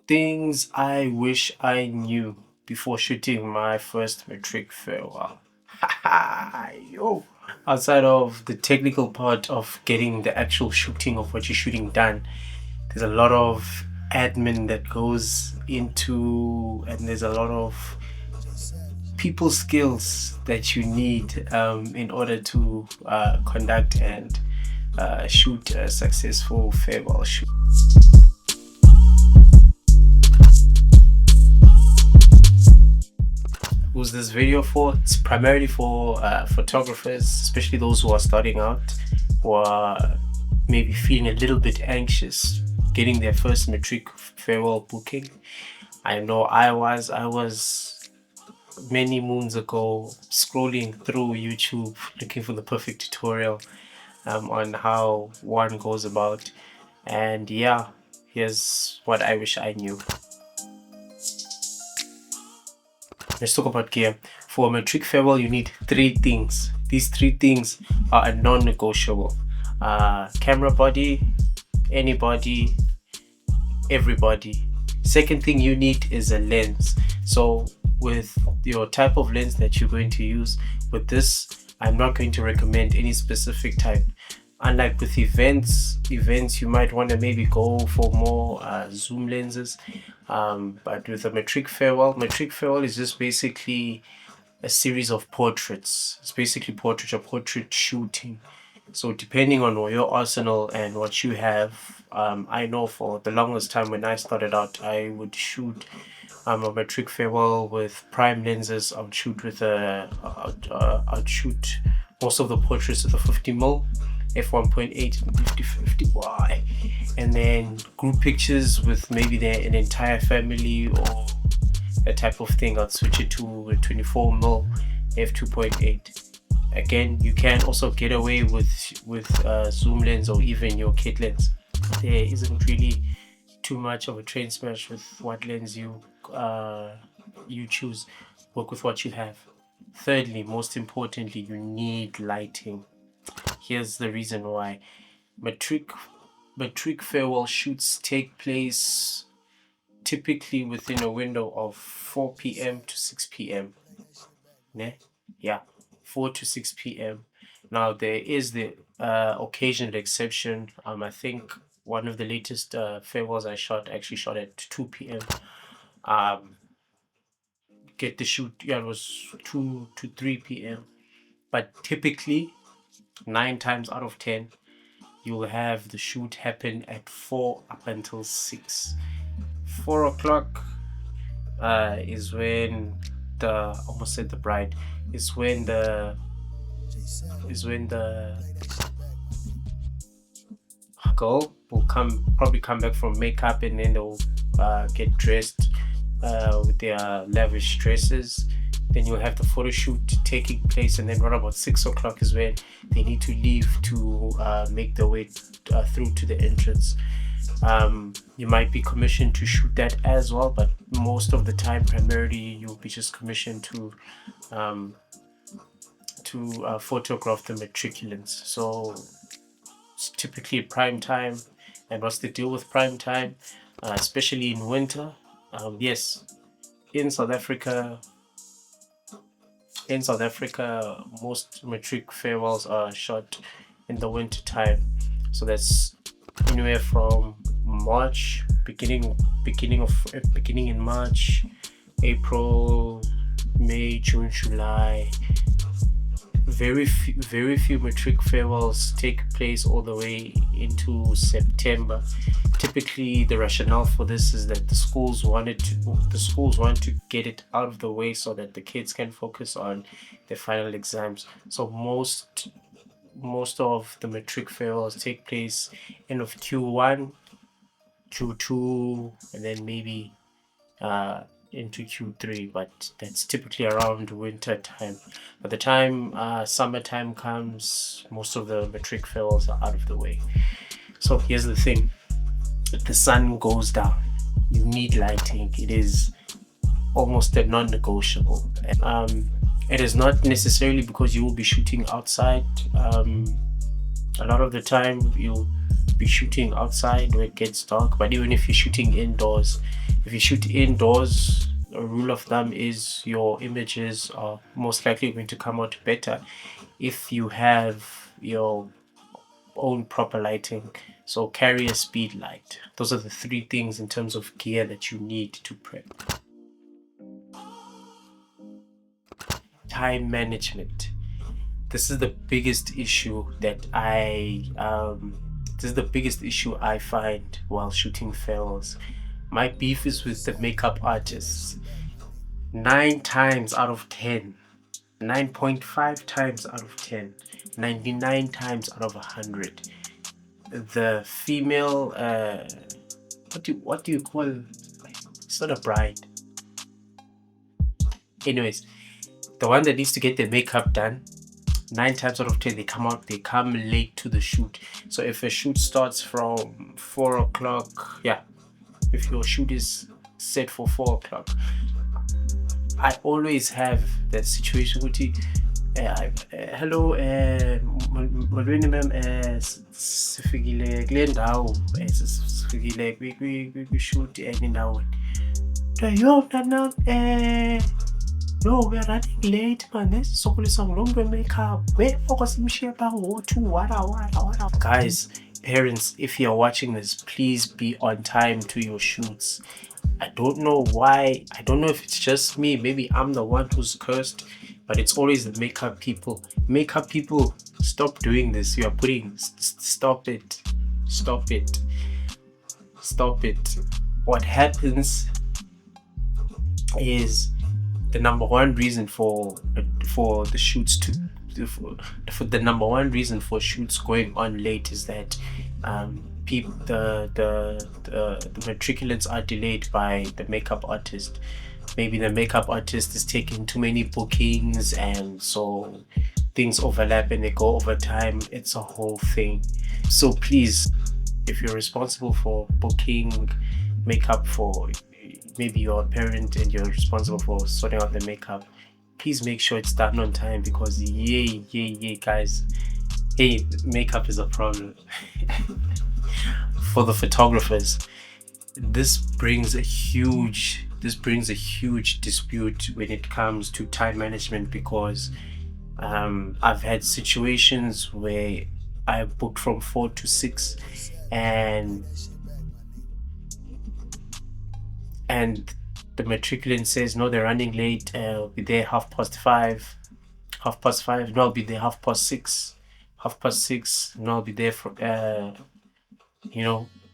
Things I wish I knew before shooting my first matric farewell. Yo. Outside of the technical part of getting the actual shooting of what you're shooting done, there's a lot of admin that goes into, and there's a lot of people skills that you need in order to conduct and shoot a successful farewell shoot. Who's this video for? It's primarily for photographers, especially those who are starting out, who are maybe feeling a little bit anxious getting their first matric farewell booking. I know I was many moons ago scrolling through YouTube looking for the perfect tutorial on how one goes about, and yeah, here's what I wish I knew. Let's talk about gear. For a matric farewell, you need 3 things. These 3 things are a non-negotiable. Camera body, anybody, everybody. Second thing you need is a lens. So with your type of lens that you're going to use, with this, I'm not going to recommend any specific type. Unlike with events you might want to maybe go for more zoom lenses, but with a matric farewell is just basically a series of portraits. It's basically portrait shooting. So depending on your arsenal and what you have, I know for the longest time when I started out, I would shoot a matric farewell with prime lenses. I'd shoot most of the portraits with a 50mm f1.8 50-50y, and then group pictures with maybe an entire family or that type of thing. I'd switch it to a 24mm f2.8. Again, you can also get away with zoom lens or even your kit lens. There isn't really too much of a train smash with what lens you choose. Work with what you have. Thirdly, most importantly, you need lighting. Here's the reason why. Matric farewell shoots take place typically within a window of 4 p.m. to 6 p.m. Yeah, 4 to 6 p.m. Now there is the occasional exception. I think one of the latest farewells I actually shot at 2 p.m. Get the shoot, yeah, it was 2 to 3 p.m. But typically 9 times out of 10 you'll have the shoot happen at 4 up until 6. 4 o'clock is when almost said the bride, is when the girl will probably come back from makeup, and then they'll get dressed with their lavish dresses. Then you'll have the photo shoot taking place, and then right about 6 o'clock is when they need to leave to make their way through to the entrance. You might be commissioned to shoot that as well, but most of the time, primarily, you'll be just commissioned to photograph the matriculants. So it's typically prime time. And what's the deal with prime time, especially in winter? Yes, in South Africa, most matric farewells are shot in the winter time. So that's anywhere from March, beginning in March, April, May, June, July. Very few matric farewells take place all the way into September. Typically, the rationale for this is that the schools want to get it out of the way so that the kids can focus on their final exams. So most of the matric farewells take place end of Q1, Q2, and then maybe into Q3, but that's typically around winter time. By the time summertime comes, most of the matric farewells are out of the way. So here's the thing: the sun goes down, you need lighting. It is almost a non-negotiable. It is not necessarily because you will be shooting outside. A lot of the time be shooting outside where it gets dark. But even if you're shooting indoors, if you shoot indoors, a rule of thumb is your images are most likely going to come out better if you have your own proper lighting. So carry a speed light. Those are the 3 things in terms of gear that you need to prep. Time management. This is the biggest issue that I find while shooting fails. My beef is with the makeup artists. 9 times out of 10, 9.5 times out of 10, 99 times out of 100, the female what do you call, it's not a bride, anyways, the one that needs to get their makeup done, 9 times out of 10 they come late to the shoot. So if a shoot starts from 4 o'clock, if your shoot is set for 4 o'clock, I always have that situation with hello, molweni ma'am, sifikile kule ndawo, sifikile kwi-shoot enye ndawo. Yo mntanam, no, we're running late, man. Sokolisa ngulo mntu we-makeup. Simshiye pha ngo-2, wada. Guys, parents, if you're watching this, please be on time to your shoots. I don't know why. I don't know if it's just me. Maybe I'm the one who's cursed, but it's always the makeup people. Makeup people, stop doing this. You are putting... Stop it. What happens is the number one reason for the shoots the number one reason for shoots going on late is that the matriculants are delayed by the makeup artist. Maybe the makeup artist is taking too many bookings, and so things overlap and they go over time. It's a whole thing. So please, if you're responsible for booking makeup for maybe you're a parent and you're responsible for sorting out the makeup, please make sure it's done on time, because guys, makeup is a problem. For the photographers, this brings a huge dispute when it comes to time management, because I've had situations where I booked from 4 to 6 and the matriculant says no, they're running late, I'll be there 5:30. No, I'll be there 6:30. No, I'll be there for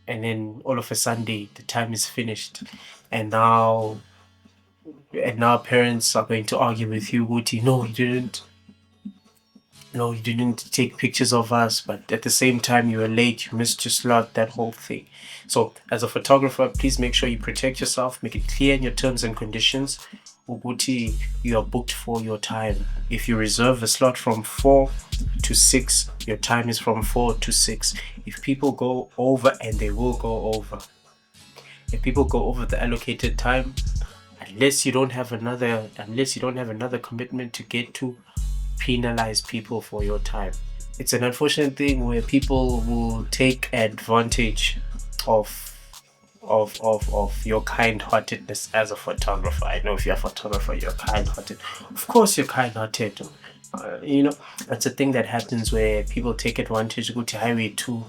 and then all of a Sunday the time is finished, and now parents are going to argue with you, Guti, no, you didn't take pictures of us, but at the same time you were late, you missed your slot, that whole thing. So as a photographer, please make sure you protect yourself, make it clear in your terms and conditions, Guti, you are booked for your time. If you reserve a slot from 4 to 6, your time is from 4 to 6. If people go over, and they will go over, if people go over the allocated time, unless you don't have another commitment to get to, penalize people for your time. It's an unfortunate thing where people will take advantage of your kind-heartedness as a photographer. I know if you're a photographer, you're kind-hearted. Of course you're kind-hearted. That's a thing that happens where people take advantage, go to highway 2.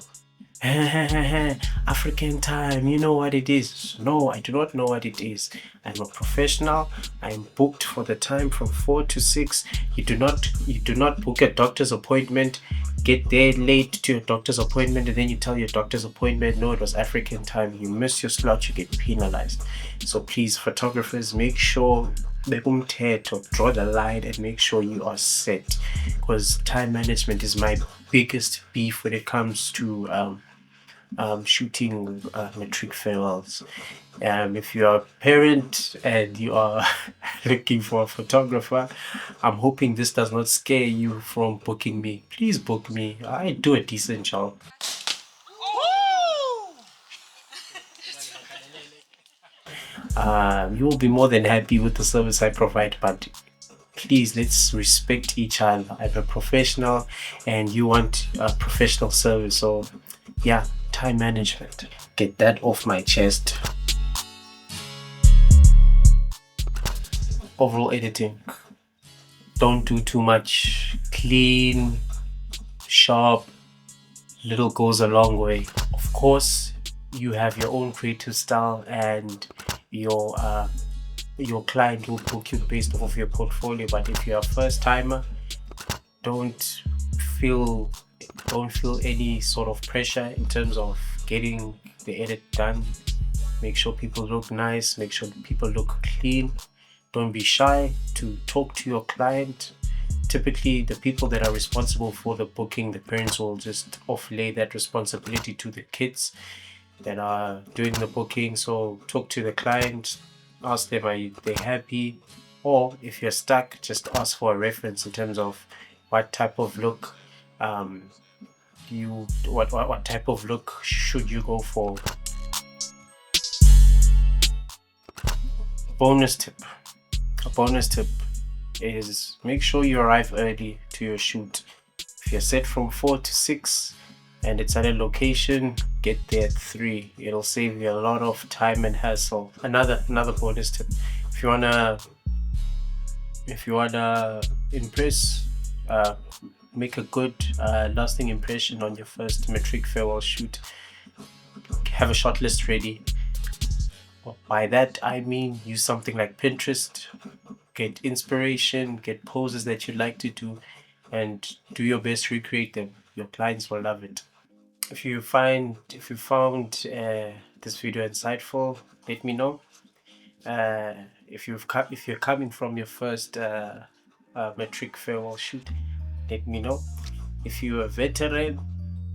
African time, you know what it is. No, I do not know what it is. I'm a professional. I'm booked for the time from 4 to 6. You do not book a doctor's appointment, get there late to your doctor's appointment, and then you tell your doctor's appointment, no, it was African time. You miss your slot, you get penalized. So please, photographers, make sure to draw the line and make sure you are set, because time management is my biggest beef when it comes to shooting matric farewells. If you are a parent and you are looking for a photographer, I'm hoping this does not scare you from booking me. Please book me. I do a decent job. You will be more than happy with the service I provide, but please, let's respect each other. I'm a professional and you want a professional service, so yeah, time management. Get that off my chest. Overall editing. Don't do too much. Clean, sharp, little goes a long way. Of course, you have your own creative style, and your client will book you based off of your portfolio. But if you're a first timer, don't feel any sort of pressure in terms of getting the edit done. Make sure people look nice, make sure people look clean. Don't be shy to talk to your client. Typically, the people that are responsible for the booking, the parents will just offlay that responsibility to the kids that are doing the booking. So talk to the client, ask them, are they happy? Or if you're stuck, just ask for a reference in terms of what type of look what type of look should you go for. A bonus tip is make sure you arrive early to your shoot. If you're set from 4 to 6 and it's at a location, get there at 3. It'll save you a lot of time and hassle. Another bonus tip, if you wanna impress, make a good lasting impression on your first Matric farewell shoot, have a shot list ready. By that I mean use something like Pinterest, get inspiration, get poses that you'd like to do, and do your best to recreate them. Your clients will love it. If you found this video insightful, let me know. If you're coming from your first Matric farewell shoot, let me know. If you're a veteran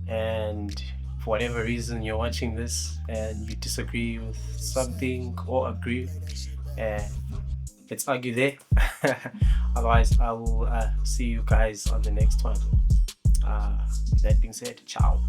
and for whatever reason you're watching this and you disagree with something or agree, let's argue there. Otherwise, I will see you guys on the next one. That being said, ciao.